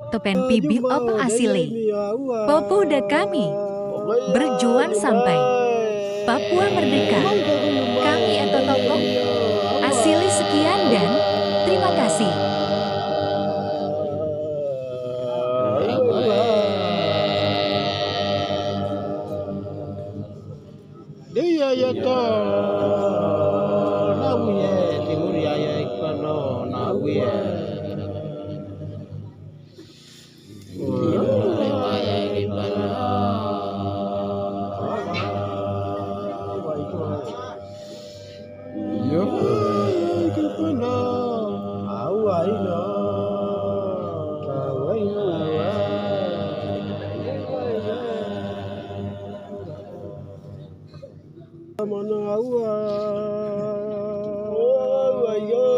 Topen bibit apa asile? Pemuda kami berjuang sampai Papua Merdeka. Kami atau tokoh asili sekian dan terima kasih. Dia ya to na wiye timur ya ya ikano na wiye yo ikano awai no awai no mana awa oh ayo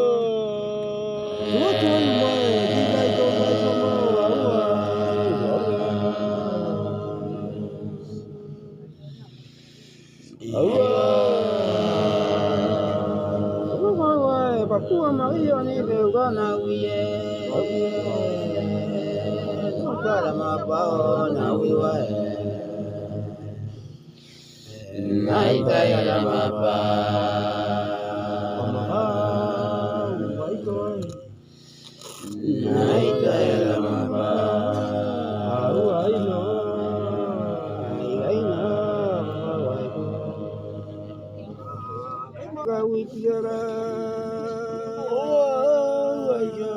tua tua mai kita itu mai sama awa awa Papua Maria ni beugana wiye para mapao na wiwa Naita ya mapa Naita ya mapa Au ai no ai na ai ko Ka witiara oh ai ya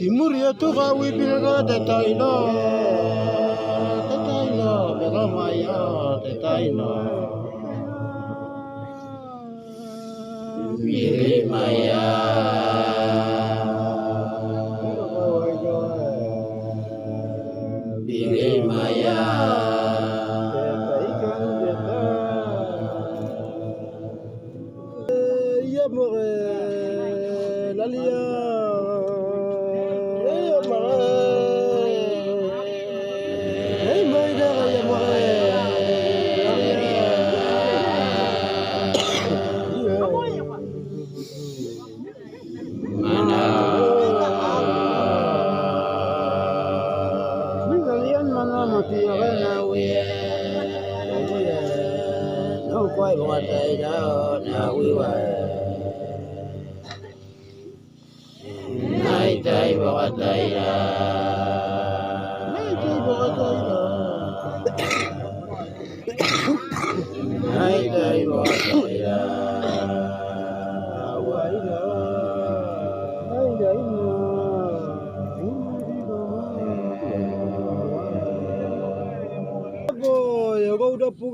Timur ya tu kawi pilga tetaino bela maya tetaino Bili maya Bili maya Ya more lalia quay bộ tay đó nào quý bà hai tay bộ tay đó hai tay bộ tay đó hai tay bộ tay đó quay đó hai tay mà cô đập cô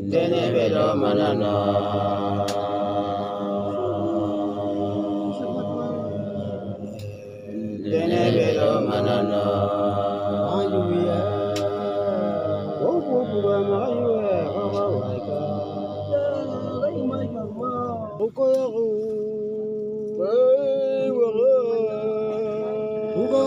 Tene bedo manano Tene bedo manano Ayuya Opo buga mayuya Kawaika Oko yaku Wala Buga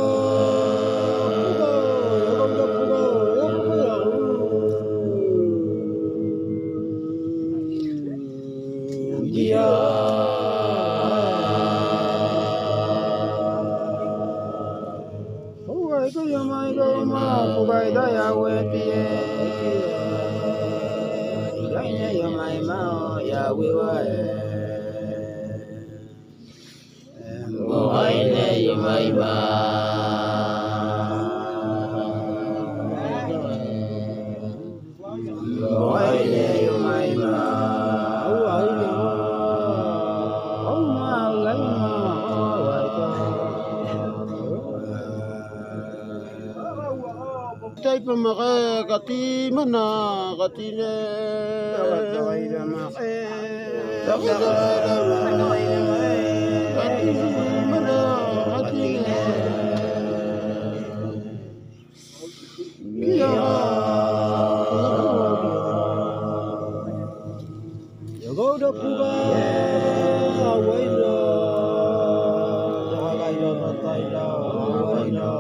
ay pamake kati mana kati ne kati mana kati ne go da puga awai da jaga ida matai da awai da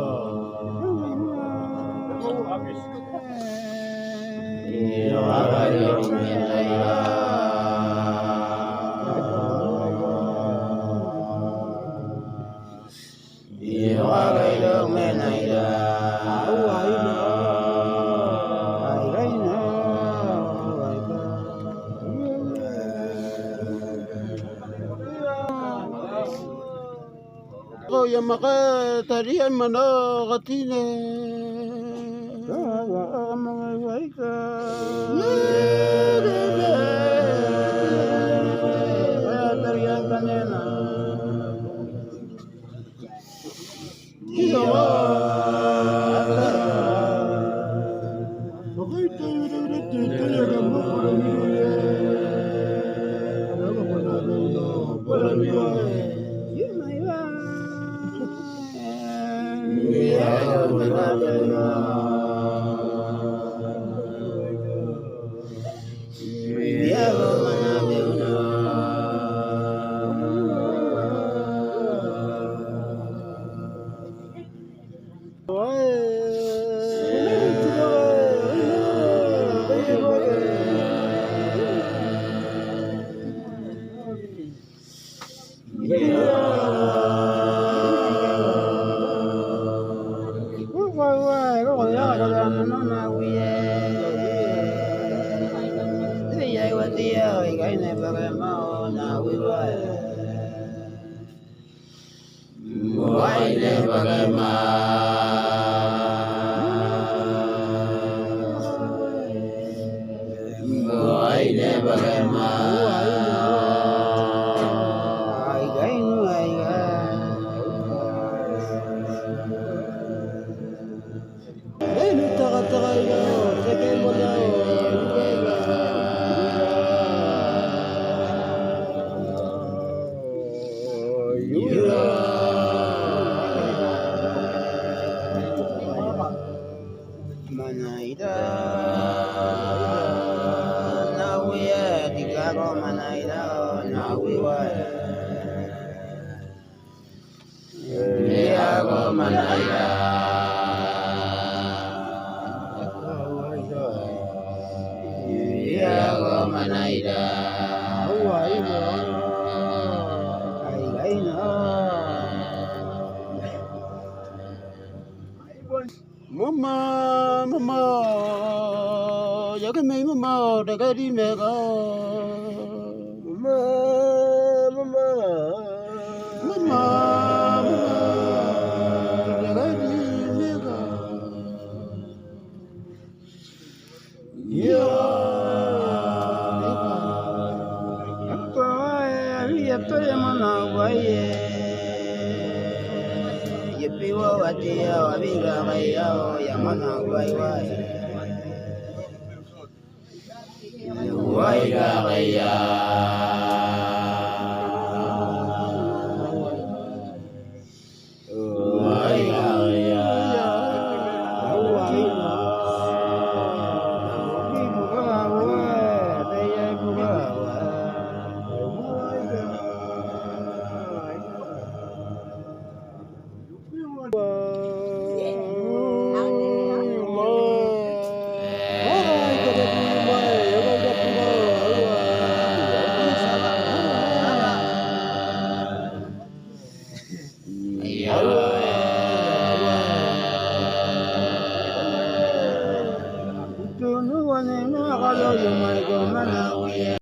jaga ida matai da jaga ida matai da awai da ya maka tarian mana katine mga waika tarian kanena iyo bakay tayo Mama, jaga mai mama, jaga di mega. Mama, jaga di mega. Ya, apa lihat tu yang mana baye. Yepiwa watia wabiga gaya yamana wai wai wai gaya